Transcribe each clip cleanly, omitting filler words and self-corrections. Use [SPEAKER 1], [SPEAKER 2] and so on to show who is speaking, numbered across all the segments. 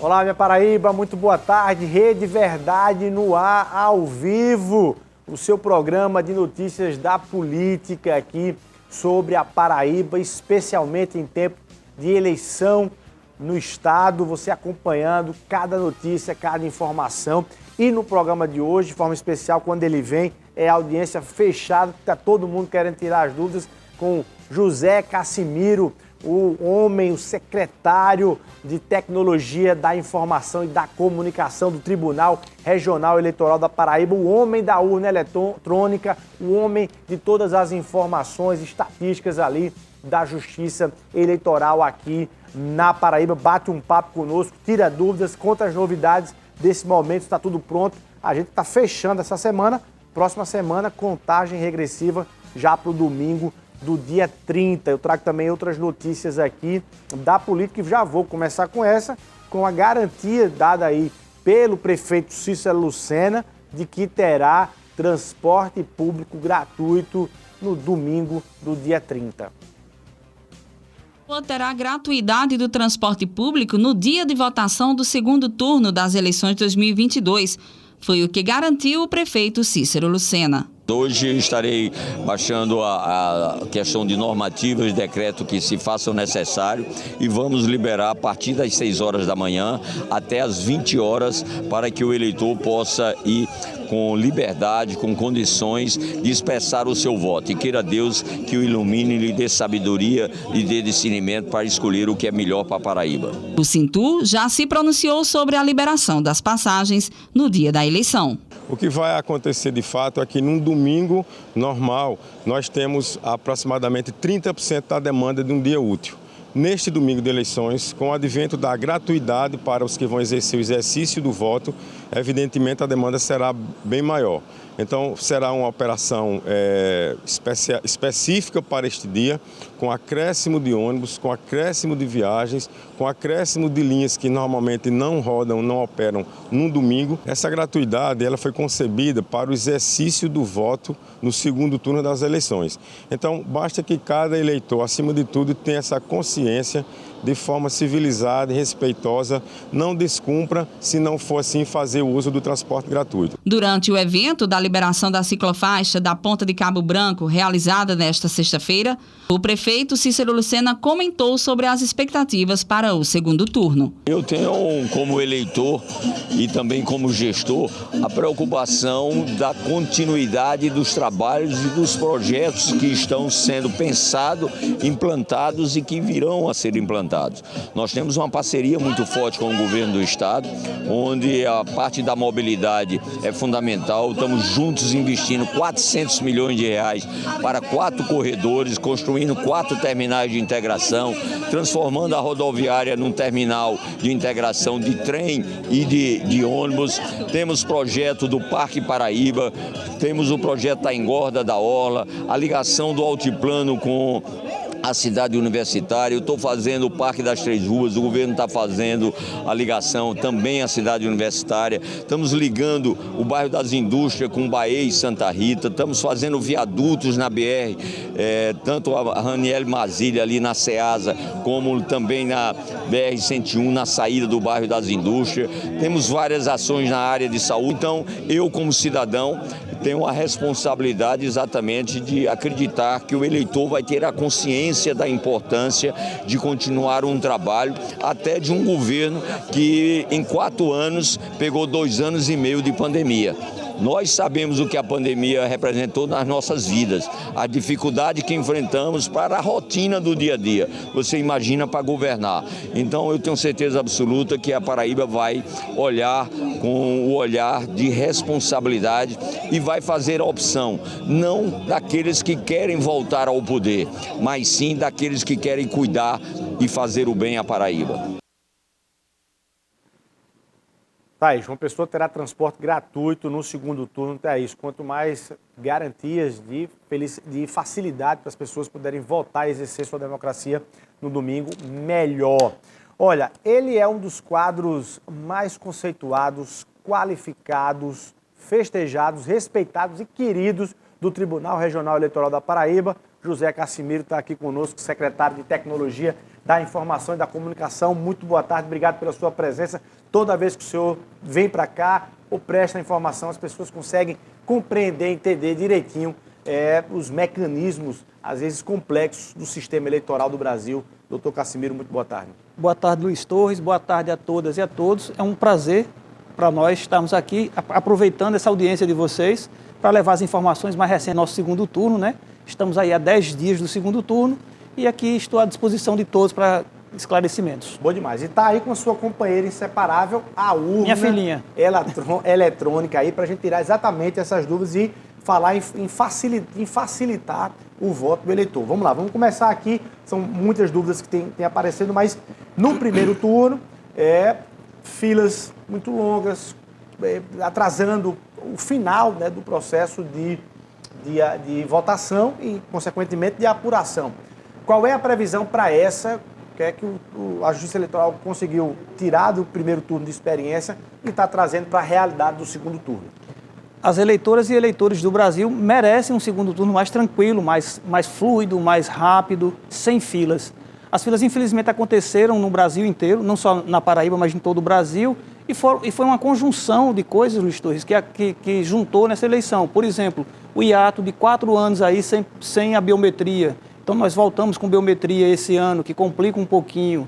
[SPEAKER 1] Olá, minha Paraíba, muito boa tarde. Rede Verdade no ar, ao vivo. O seu programa de notícias da política aqui sobre a Paraíba, especialmente em tempo de eleição no estado. Você acompanhando cada notícia, cada informação. E no programa de hoje, de forma especial, quando ele vem, é audiência fechada, que está todo mundo querendo tirar as dúvidas com José Cassimiro, o homem, o secretário de Tecnologia da Informação e da Comunicação do Tribunal Regional Eleitoral da Paraíba, o homem da urna eletrônica, o homem de todas as informações estatísticas ali da Justiça Eleitoral aqui na Paraíba. Bate um papo conosco, tira dúvidas, conta as novidades desse momento, está tudo pronto. A gente está fechando essa semana, próxima semana, contagem regressiva já para o domingo do dia 30. Eu trago também outras notícias aqui da política e já vou começar com essa, com a garantia dada aí pelo prefeito Cícero Lucena de que terá transporte público gratuito no domingo do dia 30.
[SPEAKER 2] Terá gratuidade do transporte público no dia de votação do segundo turno das eleições de 2022. Foi o que garantiu o prefeito Cícero Lucena.
[SPEAKER 3] Hoje estarei baixando a questão de normativas, decreto que se façam necessário e vamos liberar a partir das 6 horas da manhã até as 20 horas para que o eleitor possa ir com liberdade, com condições de expressar o seu voto. E queira Deus que o ilumine, lhe dê sabedoria e dê discernimento para escolher o que é melhor para a Paraíba.
[SPEAKER 2] O Sintu já se pronunciou sobre a liberação das passagens no dia da eleição.
[SPEAKER 4] O que vai acontecer de fato é que num domingo normal nós temos aproximadamente 30% da demanda de um dia útil. Neste domingo de eleições, com o advento da gratuidade para os que vão exercer o exercício do voto, evidentemente a demanda será bem maior. Então será uma operação específica para este dia, com acréscimo de ônibus, com acréscimo de viagens, com acréscimo de linhas que normalmente não rodam, não operam num domingo. Essa gratuidade ela foi concebida para o exercício do voto no segundo turno das eleições. Então basta que cada eleitor, acima de tudo, tenha essa consciência de forma civilizada e respeitosa, não descumpra, se não for assim, fazer o uso do transporte gratuito.
[SPEAKER 2] Durante o evento da liberação da ciclofaixa da Ponta de Cabo Branco, realizada nesta sexta-feira, o prefeito Cícero Lucena comentou sobre as expectativas para o segundo turno.
[SPEAKER 3] Eu tenho, como eleitor e também como gestor, a preocupação da continuidade dos trabalhos e dos projetos que estão sendo pensados, implantados e que virão a ser implantados. Nós temos uma parceria muito forte com o governo do estado, onde a parte da mobilidade é fundamental. Estamos juntos investindo 400 milhões de reais para 4 corredores, construindo 4 terminais de integração, transformando a rodoviária num terminal de integração de trem e de ônibus. Temos projeto do Parque Paraíba, temos o projeto da Engorda da Orla, a ligação do altiplano com a cidade universitária. Eu estou fazendo o Parque das Três Ruas, o governo está fazendo a ligação também à cidade universitária. Estamos ligando o bairro das Indústrias com Bahia e Santa Rita. Estamos fazendo viadutos na BR, tanto a Raniel Mazilha ali na Ceasa, como também na BR-101, na saída do bairro das Indústrias. Temos várias ações na área de saúde. Então, eu como cidadão tenho a responsabilidade exatamente de acreditar que o eleitor vai ter a consciência da importância de continuar um trabalho, até de um governo que em 4 anos pegou 2 anos e meio de pandemia. Nós sabemos o que a pandemia representou nas nossas vidas, a dificuldade que enfrentamos para a rotina do dia a dia. Você imagina para governar. Então eu tenho certeza absoluta que a Paraíba vai olhar com o olhar de responsabilidade e vai fazer a opção, não daqueles que querem voltar ao poder, mas sim daqueles que querem cuidar e fazer o bem à Paraíba.
[SPEAKER 1] Tá, João Pessoa terá transporte gratuito no segundo turno, é isso. Quanto mais garantias de facilidade para as pessoas poderem votar e exercer sua democracia no domingo, melhor. Olha, ele é um dos quadros mais conceituados, qualificados, festejados, respeitados e queridos do Tribunal Regional Eleitoral da Paraíba. José Cassimiro está aqui conosco, secretário de Tecnologia da informação e da comunicação. Muito boa tarde, obrigado pela sua presença. Toda vez que o senhor vem para cá ou presta informação, as pessoas conseguem compreender, entender direitinho os mecanismos, às vezes complexos, do sistema eleitoral do Brasil. Doutor Cassimiro, muito boa tarde.
[SPEAKER 5] Boa tarde, Luiz Torres. Boa tarde a todas e a todos. É um prazer para nós estarmos aqui aproveitando essa audiência de vocês para levar as informações mais recentes do nosso segundo turno, né? Estamos aí há 10 dias do segundo turno e aqui estou à disposição de todos para esclarecimentos.
[SPEAKER 1] Bom demais. E está aí com a sua companheira inseparável, a urna.
[SPEAKER 5] Minha filhinha.
[SPEAKER 1] Eletrônica aí, para a gente tirar exatamente essas dúvidas e falar em facilitar o voto do eleitor. Vamos lá, vamos começar aqui. São muitas dúvidas que têm aparecendo, mas no primeiro turno, filas muito longas, atrasando o final, né, do processo de votação e, consequentemente, de apuração. Qual é a previsão para essa? Que é que a Justiça Eleitoral conseguiu tirar do primeiro turno de experiência e está trazendo para a realidade do segundo turno?
[SPEAKER 5] As eleitoras e eleitores do Brasil merecem um segundo turno mais tranquilo, mais fluido, mais rápido, sem filas. As filas, infelizmente, aconteceram no Brasil inteiro, não só na Paraíba, mas em todo o Brasil, e foi uma conjunção de coisas, Luiz Torres, que juntou nessa eleição. Por exemplo, o hiato de 4 anos aí sem a biometria. Então, nós voltamos com biometria esse ano, que complica um pouquinho.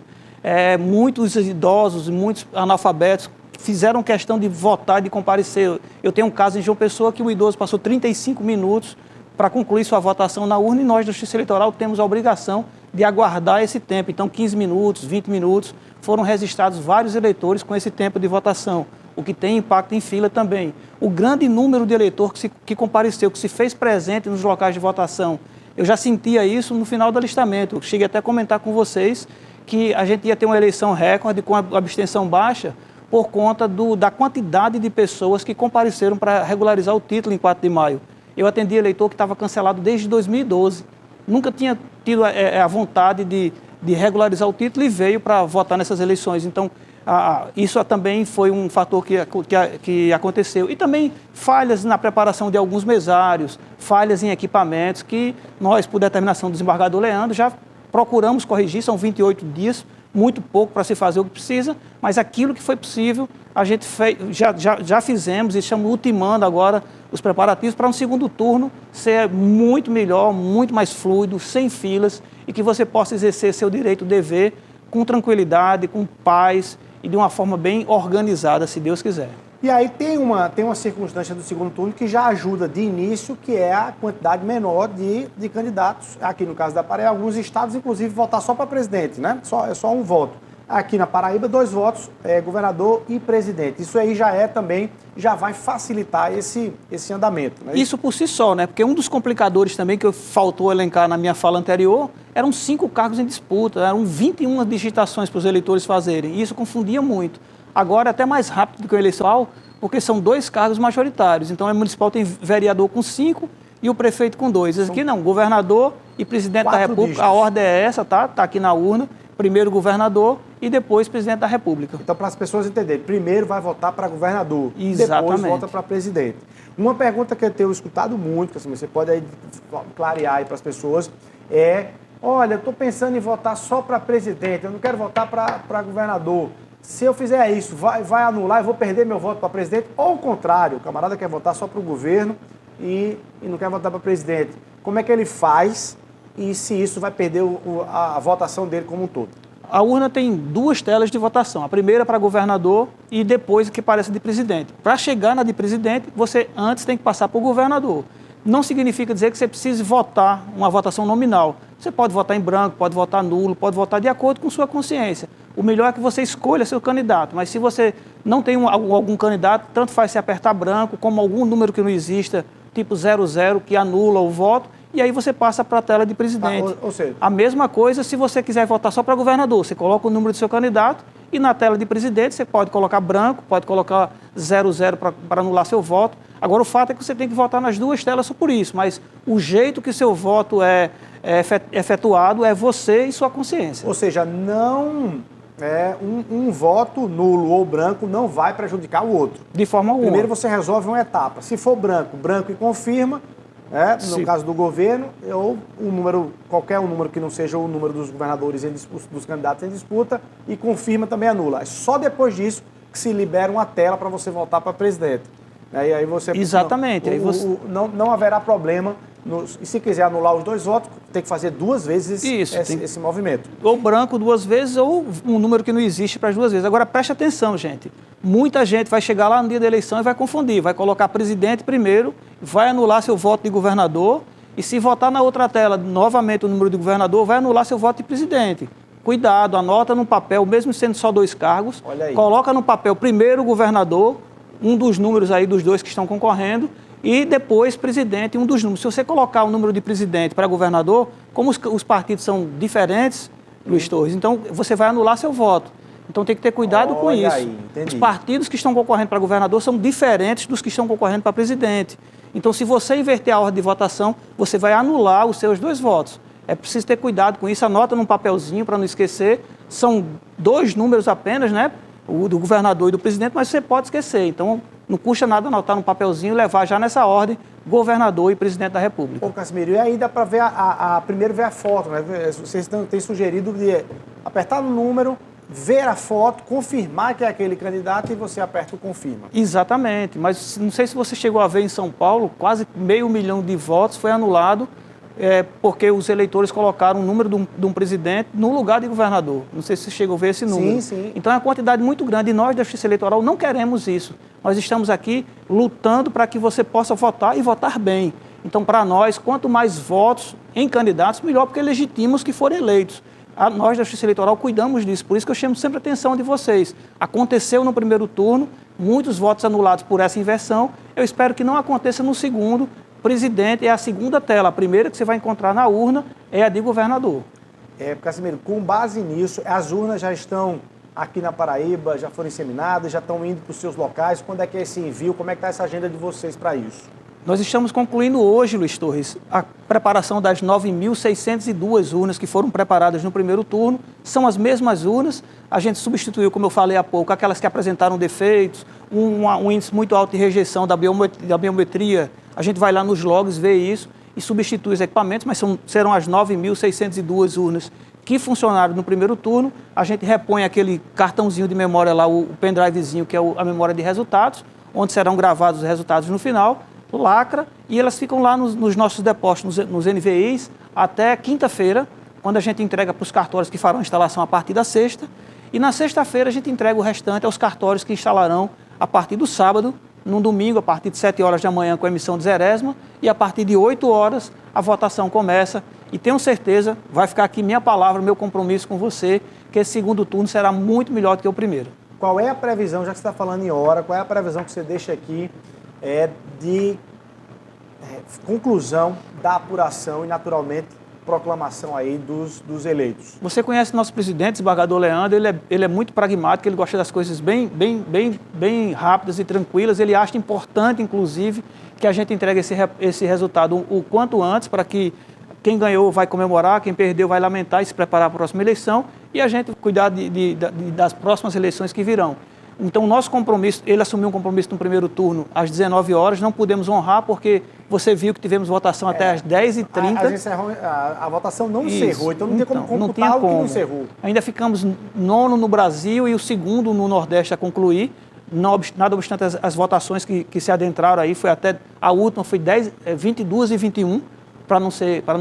[SPEAKER 5] Muitos idosos, muitos analfabetos fizeram questão de votar, de comparecer. Eu tenho um caso em João Pessoa que o idoso passou 35 minutos para concluir sua votação na urna e nós, da Justiça Eleitoral, temos a obrigação de aguardar esse tempo. Então, 15 minutos, 20 minutos, foram registrados vários eleitores com esse tempo de votação, o que tem impacto em fila também. O grande número de eleitores que compareceu, que se fez presente nos locais de votação, eu já sentia isso no final do alistamento. Eu cheguei até a comentar com vocês que a gente ia ter uma eleição recorde com a abstenção baixa por conta da quantidade de pessoas que compareceram para regularizar o título em 4 de maio. Eu atendi eleitor que estava cancelado desde 2012. Nunca tinha tido a vontade de regularizar o título e veio para votar nessas eleições. Então, isso também foi um fator que aconteceu. E também falhas na preparação de alguns mesários, falhas em equipamentos que nós, por determinação do desembargador Leandro, já procuramos corrigir. São 28 dias, muito pouco para se fazer o que precisa, mas aquilo que foi possível, a gente já fizemos e estamos ultimando agora os preparativos para um segundo turno ser muito melhor, muito mais fluido, sem filas e que você possa exercer seu direito, dever, com tranquilidade, com paz e de uma forma bem organizada, se Deus quiser.
[SPEAKER 1] E aí tem uma circunstância do segundo turno que já ajuda de início, que é a quantidade menor de candidatos. Aqui no caso da Paraíba, alguns estados, inclusive, votar só para presidente, né? É só um voto. Aqui na Paraíba, 2 votos, governador e presidente. Isso aí já vai facilitar esse andamento, né?
[SPEAKER 5] Isso por si só, né? Porque um dos complicadores também que faltou elencar na minha fala anterior eram 5 cargos em disputa, eram 21 digitações para os eleitores fazerem. E isso confundia muito. Agora é até mais rápido do que o eleitoral, porque são 2 cargos majoritários. Então, o municipal tem vereador com 5 e o prefeito com 2. Esse aqui não, governador e presidente da República. Dígitos. A ordem é essa, tá? Tá aqui na urna. Primeiro governador e depois presidente da República.
[SPEAKER 1] Então, para as pessoas entenderem, primeiro vai votar para governador,
[SPEAKER 5] exatamente,
[SPEAKER 1] depois vota para presidente. Uma pergunta que eu tenho escutado muito, assim, você pode aí clarear aí para as pessoas, olha, eu estou pensando em votar só para presidente, eu não quero votar para governador. Se eu fizer isso, vai anular, eu vou perder meu voto para presidente? Ou o contrário, o camarada quer votar só para o governo e não quer votar para presidente. Como é que ele faz e se isso vai perder a votação dele como um todo?
[SPEAKER 5] A urna tem 2 telas de votação. A primeira para governador e depois que parece de presidente. Para chegar na de presidente, você antes tem que passar por governador. Não significa dizer que você precise votar uma votação nominal. Você pode votar em branco, pode votar nulo, pode votar de acordo com sua consciência. O melhor é que você escolha seu candidato, mas se você não tem algum candidato, tanto faz se apertar branco, como algum número que não exista, tipo 00, que anula o voto, e aí você passa para a tela de presidente.
[SPEAKER 1] Ou seja,
[SPEAKER 5] a mesma coisa se você quiser votar só para governador, você coloca o número do seu candidato e na tela de presidente você pode colocar branco, pode colocar 00 para anular seu voto. Agora o fato é que você tem que votar nas 2 telas só por isso, mas o jeito que seu voto é efetuado é você e sua consciência.
[SPEAKER 1] Ou seja, não... um voto nulo ou branco não vai prejudicar o outro.
[SPEAKER 5] De forma alguma.
[SPEAKER 1] Primeiro você resolve uma etapa. Se for branco e confirma, né? No caso do governo, ou um número, qualquer um número que não seja o número dos governadores em disputa, dos candidatos em disputa, e confirma também anula. É só depois disso que se libera uma tela para você voltar para presidente. E aí você...
[SPEAKER 5] Exatamente.
[SPEAKER 1] Não haverá problema. E se quiser anular os 2 votos, tem que fazer 2 vezes esse movimento.
[SPEAKER 5] Ou branco 2 vezes, ou um número que não existe para as 2 vezes. Agora, preste atenção, gente. Muita gente vai chegar lá no dia da eleição e vai confundir. Vai colocar presidente primeiro, vai anular seu voto de governador, e se votar na outra tela novamente o número de governador, vai anular seu voto de presidente. Cuidado, anota no papel, mesmo sendo só 2 cargos, coloca no papel primeiro o governador, um dos números aí dos 2 que estão concorrendo, e depois presidente, um dos números. Se você colocar o número de presidente para governador, como os partidos são diferentes, Luiz Torres, então você vai anular seu voto. Então tem que ter cuidado com isso.
[SPEAKER 1] Aí,
[SPEAKER 5] os partidos que estão concorrendo para governador são diferentes dos que estão concorrendo para presidente. Então, se você inverter a ordem de votação, você vai anular os seus 2 votos. É preciso ter cuidado com isso, anota num papelzinho para não esquecer. São 2 números apenas, né? O do governador e do presidente, mas você pode esquecer. Então, não custa nada anotar num papelzinho e levar já nessa ordem governador e presidente da República.
[SPEAKER 1] Ô, Casimiro, e aí dá para ver primeiro ver a foto, né? Vocês têm sugerido de apertar no número, ver a foto, confirmar que é aquele candidato e você aperta o confirma.
[SPEAKER 5] Exatamente, mas não sei se você chegou a ver em São Paulo, quase 500 mil de votos foi anulado porque os eleitores colocaram o número de um presidente no lugar de governador. Não sei se você chegou a ver esse número.
[SPEAKER 1] Sim, sim.
[SPEAKER 5] Então é uma quantidade muito grande e nós da Justiça Eleitoral não queremos isso. Nós estamos aqui lutando para que você possa votar e votar bem. Então, para nós, quanto mais votos em candidatos, melhor, porque legitimos que forem eleitos. Nós da Justiça Eleitoral cuidamos disso, por isso que eu chamo sempre a atenção de vocês. Aconteceu no primeiro turno, muitos votos anulados por essa inversão, eu espero que não aconteça no segundo. Presidente é a segunda tela, a primeira que você vai encontrar na urna é a de governador.
[SPEAKER 1] Casimiro, com base nisso, as urnas já estão aqui na Paraíba, já foram inseminadas, já estão indo para os seus locais, quando é que é esse envio, como é que está essa agenda de vocês para isso?
[SPEAKER 5] Nós estamos concluindo hoje, Luiz Torres, a preparação das 9.602 urnas que foram preparadas no primeiro turno. São as mesmas urnas, a gente substituiu, como eu falei há pouco, aquelas que apresentaram defeitos, um índice muito alto de rejeição da biometria. A gente vai lá nos logs ver isso e substitui os equipamentos, mas serão as 9.602 urnas que funcionaram no primeiro turno. A gente repõe aquele cartãozinho de memória lá, o pendrivezinho, que é a memória de resultados, onde serão gravados os resultados no final, lacra, e elas ficam lá nos nossos depósitos, nos NVIs, até quinta-feira, quando a gente entrega para os cartórios que farão a instalação a partir da sexta, e na sexta-feira a gente entrega o restante aos cartórios que instalarão a partir do sábado, no domingo, a partir de 7 horas da manhã, com a emissão de zerésima, e a partir de 8 horas a votação começa, e tenho certeza, vai ficar aqui minha palavra, meu compromisso com você, que esse segundo turno será muito melhor do que o primeiro.
[SPEAKER 1] Qual é a previsão, já que você está falando em hora, qual é a previsão que você deixa aqui de conclusão da apuração e, naturalmente, proclamação aí dos eleitos?
[SPEAKER 5] Você conhece nosso presidente, desembargador Leandro, ele é muito pragmático, ele gosta das coisas bem rápidas e tranquilas, ele acha importante, inclusive, que a gente entregue esse resultado o quanto antes, para que quem ganhou vai comemorar, quem perdeu vai lamentar e se preparar para a próxima eleição, e a gente cuidar das próximas eleições que virão. Então, o nosso compromisso, ele assumiu um compromisso no primeiro turno às 19 horas, não pudemos honrar porque você viu que tivemos votação até às 10h30.
[SPEAKER 1] A votação não encerrou, então não tem como computar o que não encerrou.
[SPEAKER 5] Ainda ficamos nono no Brasil e o segundo no Nordeste a concluir. Nada obstante as votações que se adentraram aí, foi até a última foi 22 e 21, para não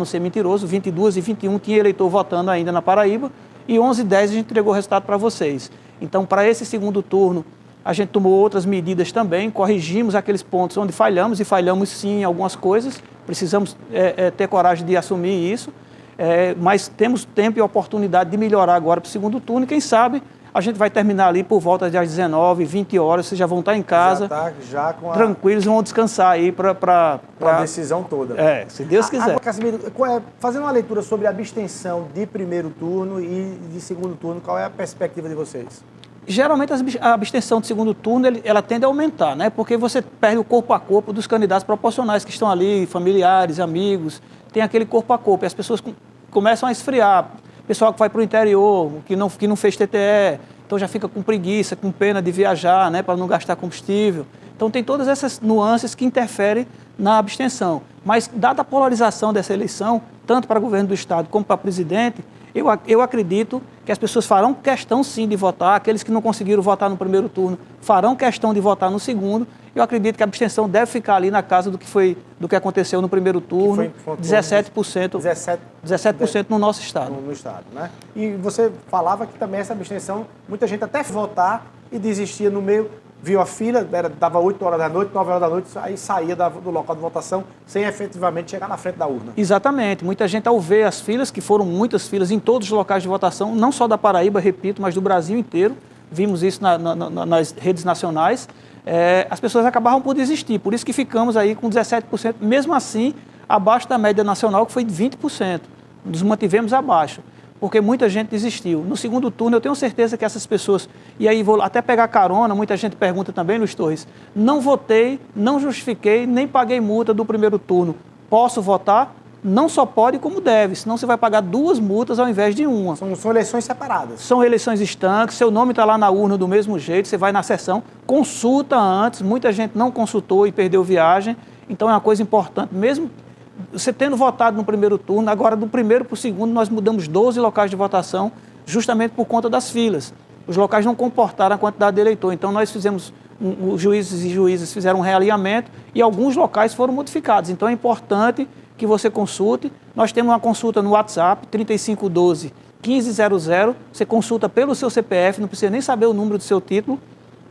[SPEAKER 5] ser mentiroso, 22 e 21 tinha eleitor votando ainda na Paraíba, e 11 e 10 a gente entregou o resultado para vocês. Então, para esse segundo turno, a gente tomou outras medidas também, corrigimos aqueles pontos onde falhamos, e falhamos sim em algumas coisas, precisamos ter coragem de assumir isso, mas temos tempo e oportunidade de melhorar agora para o segundo turno, e quem sabe a gente vai terminar ali por volta das 19, 20 horas, vocês já vão estar em casa,
[SPEAKER 1] já com
[SPEAKER 5] tranquilos, vão descansar aí para
[SPEAKER 1] a decisão toda.
[SPEAKER 5] Se Deus quiser.
[SPEAKER 1] Agora, Casimiro, fazendo uma leitura sobre a abstenção de primeiro turno e de segundo turno, qual é a perspectiva de vocês?
[SPEAKER 5] Geralmente a abstenção de segundo turno ela tende a aumentar, né? Porque você perde o corpo a corpo dos candidatos proporcionais que estão ali, familiares, amigos, tem aquele corpo a corpo, e as pessoas começam a esfriar. Pessoal que vai para o interior, que não fez TTE, então já fica com preguiça, com pena de viajar, né, para não gastar combustível. Então tem todas essas nuances que interferem na abstenção. Mas, dada a polarização dessa eleição, tanto para governo do Estado como para presidente, eu acredito que as pessoas farão questão sim de votar, aqueles que não conseguiram votar no primeiro turno farão questão de votar no segundo. Eu acredito que a abstenção deve ficar ali na casa do que aconteceu no primeiro turno, 17%, 17% no nosso estado.
[SPEAKER 1] No estado, né? E você falava que também essa abstenção, muita gente até votar e desistia no meio, viu a fila, dava 8 horas da noite, 9 horas da noite, aí saía do local de votação sem efetivamente chegar na frente da urna.
[SPEAKER 5] Exatamente. Muita gente, ao ver as filas, que foram muitas filas em todos os locais de votação, não só da Paraíba, repito, mas do Brasil inteiro, vimos isso nas redes nacionais, as pessoas acabaram por desistir. Por isso que ficamos aí com 17%, mesmo assim, abaixo da média nacional, que foi de 20%. Nos mantivemos abaixo, porque muita gente desistiu. No segundo turno, eu tenho certeza que essas pessoas, e aí vou até pegar carona, muita gente pergunta também, Luiz Torres, não votei, não justifiquei, nem paguei multa do primeiro turno. Posso votar? Não só pode, como deve, senão você vai pagar 2 multas ao invés de uma.
[SPEAKER 1] São eleições separadas.
[SPEAKER 5] São eleições estanques, seu nome está lá na urna do mesmo jeito, você vai na sessão, consulta antes, muita gente não consultou e perdeu viagem, então é uma coisa importante, mesmo você tendo votado no primeiro turno, agora do primeiro para o segundo nós mudamos 12 locais de votação, justamente por conta das filas. Os locais não comportaram a quantidade de eleitor, então nós fizemos, os juízes e juízes fizeram um realinhamento e alguns locais foram modificados, então é importante que você consulte. Nós temos uma consulta no WhatsApp, 3512-1500, você consulta pelo seu CPF, não precisa nem saber o número do seu título,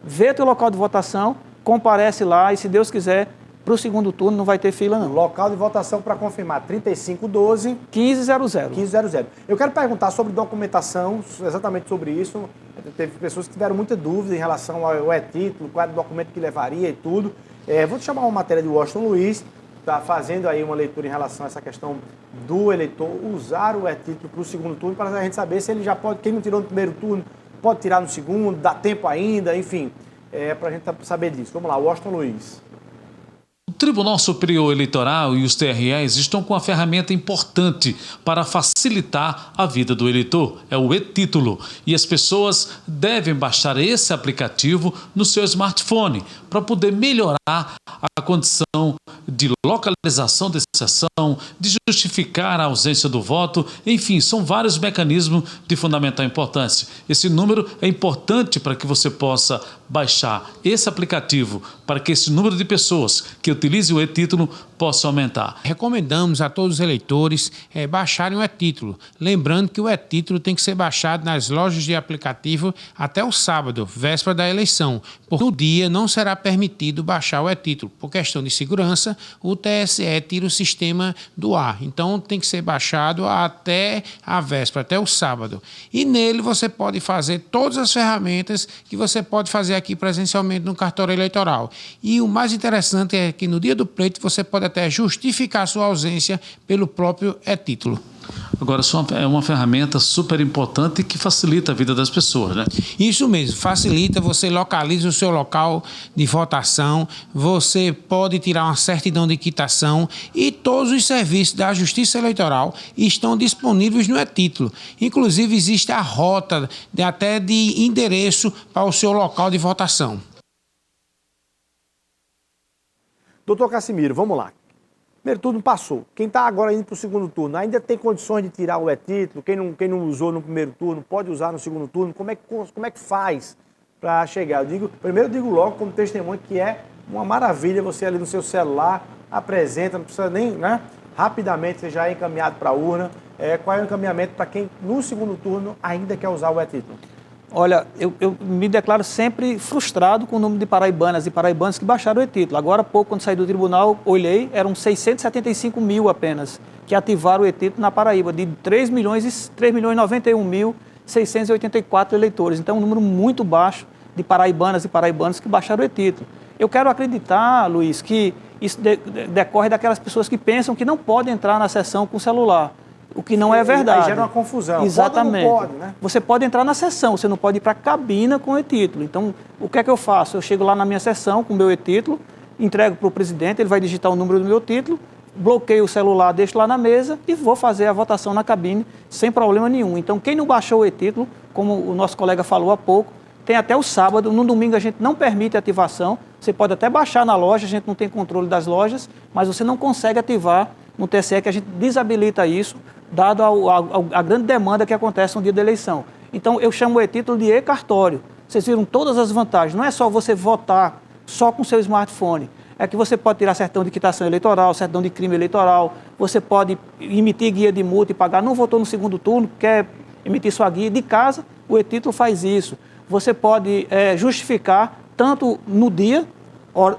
[SPEAKER 5] vê teu local de votação, comparece lá e, se Deus quiser, para o segundo turno não vai ter fila, não.
[SPEAKER 1] Local de votação para confirmar, 3512-1500. 1500. Eu quero perguntar sobre documentação, exatamente sobre isso. Teve pessoas que tiveram muita dúvida em relação ao e-título, qual era o documento que levaria e tudo. Vou te chamar uma matéria de Washington Luiz, está fazendo aí uma leitura em relação a essa questão do eleitor usar o e-título para o segundo turno, para a gente saber se ele já pode, quem não tirou no primeiro turno, pode tirar no segundo, dá tempo ainda, enfim, para a gente saber disso. Vamos lá, Washington Luiz.
[SPEAKER 6] O Tribunal Superior Eleitoral e os TREs estão com uma ferramenta importante para facilitar a vida do eleitor, é o e-título. E as pessoas devem baixar esse aplicativo no seu smartphone para poder melhorar a condição de localização da sessão, de justificar a ausência do voto, enfim, são vários mecanismos de fundamental importância. Esse número é importante para que você possa baixar esse aplicativo, para que esse número de pessoas que utilizem o e-título possa aumentar.
[SPEAKER 7] Recomendamos a todos os eleitores baixarem o e-título. Lembrando que o e-título tem que ser baixado nas lojas de aplicativo até o sábado, véspera da eleição, porque no dia não será permitido baixar o e-título. Por questão de segurança, o TSE tira o sistema do ar. Então tem que ser baixado até a véspera, até o sábado. E nele você pode fazer todas as ferramentas que você pode fazer aqui presencialmente no cartório eleitoral. E o mais interessante é que no dia do pleito você pode até justificar sua ausência pelo próprio e-título.
[SPEAKER 6] Agora, é uma ferramenta super importante que facilita a vida das pessoas, né?
[SPEAKER 7] Isso mesmo, facilita, você localiza o seu local de votação, você pode tirar uma certidão de quitação e todos os serviços da Justiça Eleitoral estão disponíveis no e-título. Inclusive, existe a rota até de endereço para o seu local de votação.
[SPEAKER 1] Doutor Cassimiro, vamos lá. Primeiro turno passou. Quem está agora indo para o segundo turno ainda tem condições de tirar o e-título? Quem não usou no primeiro turno pode usar no segundo turno? Como é que faz para chegar? Primeiro eu digo logo como testemunho que é uma maravilha você ali no seu celular, apresenta, não precisa nem, né? Rapidamente você já é encaminhado para a urna. Qual é o encaminhamento para quem no segundo turno ainda quer usar o e-título?
[SPEAKER 5] Olha, eu me declaro sempre frustrado com o número de paraibanas e paraibanos que baixaram o e-título. Agora há pouco, quando saí do tribunal, olhei, eram 675 mil apenas que ativaram o e-título na Paraíba, de 3.091.684 eleitores. Então, um número muito baixo de paraibanas e paraibanos que baixaram o e-título. Eu quero acreditar, Luiz, que isso decorre daquelas pessoas que pensam que não podem entrar na sessão com o celular. O que não é verdade.
[SPEAKER 1] Aí gera uma confusão.
[SPEAKER 5] Exatamente.
[SPEAKER 1] Pode ou não pode, né?
[SPEAKER 5] Você pode entrar na sessão, você não pode ir para a cabina com o e-título. Então, o que é que eu faço? Eu chego lá na minha sessão com o meu e-título, entrego para o presidente, ele vai digitar o número do meu título, bloqueio o celular, deixo lá na mesa e vou fazer a votação na cabine sem problema nenhum. Então, quem não baixou o e-título, como o nosso colega falou há pouco, tem até o sábado. No domingo a gente não permite ativação. Você pode até baixar na loja, a gente não tem controle das lojas, mas você não consegue ativar no TSE, que a gente desabilita isso, dado a grande demanda que acontece no dia da eleição. Então, eu chamo o e-título de e-cartório. Vocês viram todas as vantagens. Não é só você votar só com seu smartphone. É que você pode tirar certidão de quitação eleitoral, certidão de crime eleitoral, você pode emitir guia de multa e pagar. Não votou no segundo turno, quer emitir sua guia de casa, o e-título faz isso. Você pode justificar, tanto no dia,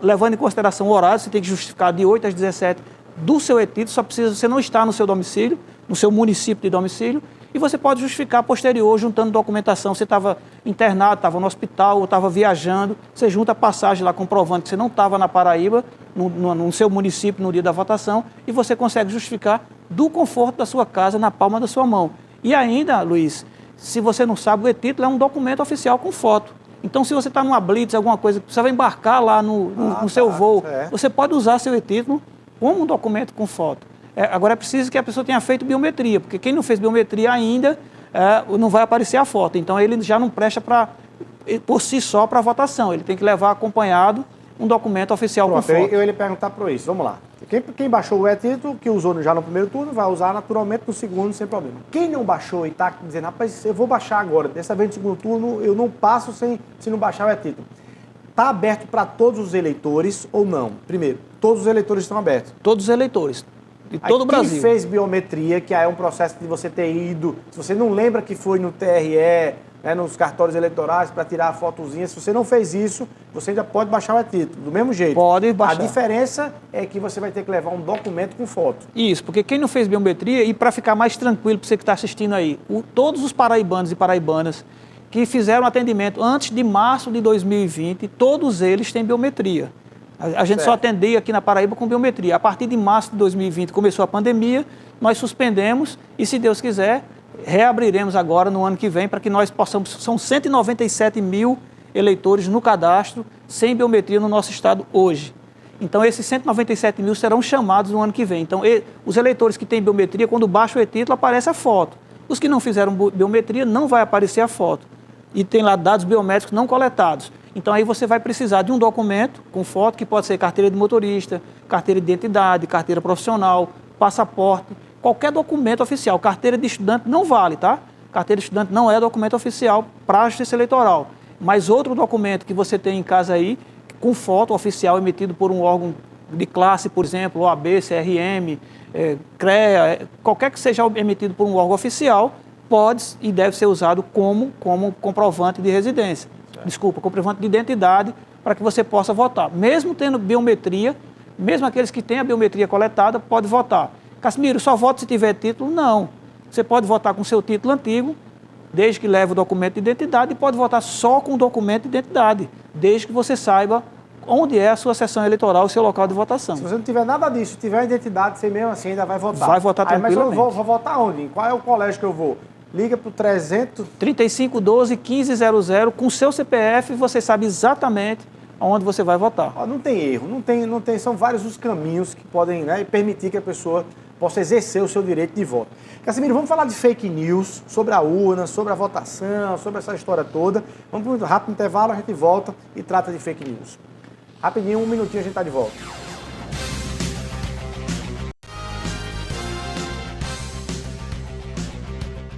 [SPEAKER 5] levando em consideração o horário, você tem que justificar de 8 às 17 do seu e-título, só precisa você não estar no seu domicílio, no seu município de domicílio, e você pode justificar posterior, juntando documentação. Você estava internado, estava no hospital, ou estava viajando, você junta a passagem lá comprovando que você não estava na Paraíba, no seu município, no dia da votação, e você consegue justificar do conforto da sua casa, na palma da sua mão. E ainda, Luiz, se você não sabe, o e-título é um documento oficial com foto. Então, se você está numa blitz, alguma coisa, você vai embarcar lá no seu voo, você pode usar seu e-título como um documento com foto. Agora é preciso que a pessoa tenha feito biometria, porque quem não fez biometria ainda não vai aparecer a foto. Então ele já não presta por si só para a votação. Ele tem que levar acompanhado um documento oficial com foto.
[SPEAKER 1] Eu ia lhe perguntar para isso. Vamos lá. Quem baixou o e-título, que usou já no primeiro turno, vai usar naturalmente no segundo sem problema. Quem não baixou e está dizendo, rapaz, eu vou baixar agora, dessa vez no segundo turno eu não passo se não baixar o e-título. Está aberto para todos os eleitores ou não? Primeiro, todos os eleitores estão abertos?
[SPEAKER 5] Todos os eleitores. De todo o Brasil.
[SPEAKER 1] Quem fez biometria, que é um processo de você ter ido, se você não lembra que foi no TRE, nos cartórios eleitorais para tirar a fotozinha, se você não fez isso, você ainda pode baixar o e-título, do mesmo jeito.
[SPEAKER 5] Pode baixar.
[SPEAKER 1] A diferença é que você vai ter que levar um documento com foto.
[SPEAKER 5] Isso, porque quem não fez biometria, e para ficar mais tranquilo para você que está assistindo aí, todos os paraibanos e paraibanas que fizeram atendimento antes de março de 2020, todos eles têm biometria. A gente só atendia aqui na Paraíba com biometria. A partir de março de 2020 começou a pandemia, nós suspendemos e, se Deus quiser, reabriremos agora no ano que vem para que nós possamos... São 197 mil eleitores no cadastro sem biometria no nosso estado hoje. Então, esses 197 mil serão chamados no ano que vem. Então, os eleitores que têm biometria, quando baixa o e-título, aparece a foto. Os que não fizeram biometria, não vai aparecer a foto. E tem lá dados biométricos não coletados. Então, aí você vai precisar de um documento com foto, que pode ser carteira de motorista, carteira de identidade, carteira profissional, passaporte, qualquer documento oficial. Carteira de estudante não vale, tá? Carteira de estudante não é documento oficial para a Justiça Eleitoral. Mas outro documento que você tem em casa aí, com foto oficial emitido por um órgão de classe, por exemplo, OAB, CRM, CREA, qualquer que seja emitido por um órgão oficial, pode e deve ser usado como comprovante de residência. Desculpa, comprovante de identidade, para que você possa votar. Mesmo tendo biometria, mesmo aqueles que têm a biometria coletada, pode votar. Casimiro, só voto se tiver título? Não. Você pode votar com seu título antigo, desde que leve o documento de identidade, e pode votar só com o documento de identidade, desde que você saiba onde é a sua sessão eleitoral, o seu local de votação.
[SPEAKER 1] Se você não tiver nada disso, tiver a identidade, você mesmo assim ainda vai votar.
[SPEAKER 5] Vai votar tranquilamente.
[SPEAKER 1] Mas eu vou votar onde? Qual é o colégio que eu vou? Liga para o
[SPEAKER 5] 3512-1500, com o seu CPF, você sabe exatamente onde você vai votar.
[SPEAKER 1] Não tem erro, não tem, são vários os caminhos que podem permitir que a pessoa possa exercer o seu direito de voto. Casimiro, vamos falar de fake news, sobre a urna, sobre a votação, sobre essa história toda. Vamos para um rápido intervalo, a gente volta e trata de fake news. Rapidinho, um minutinho a gente está de volta.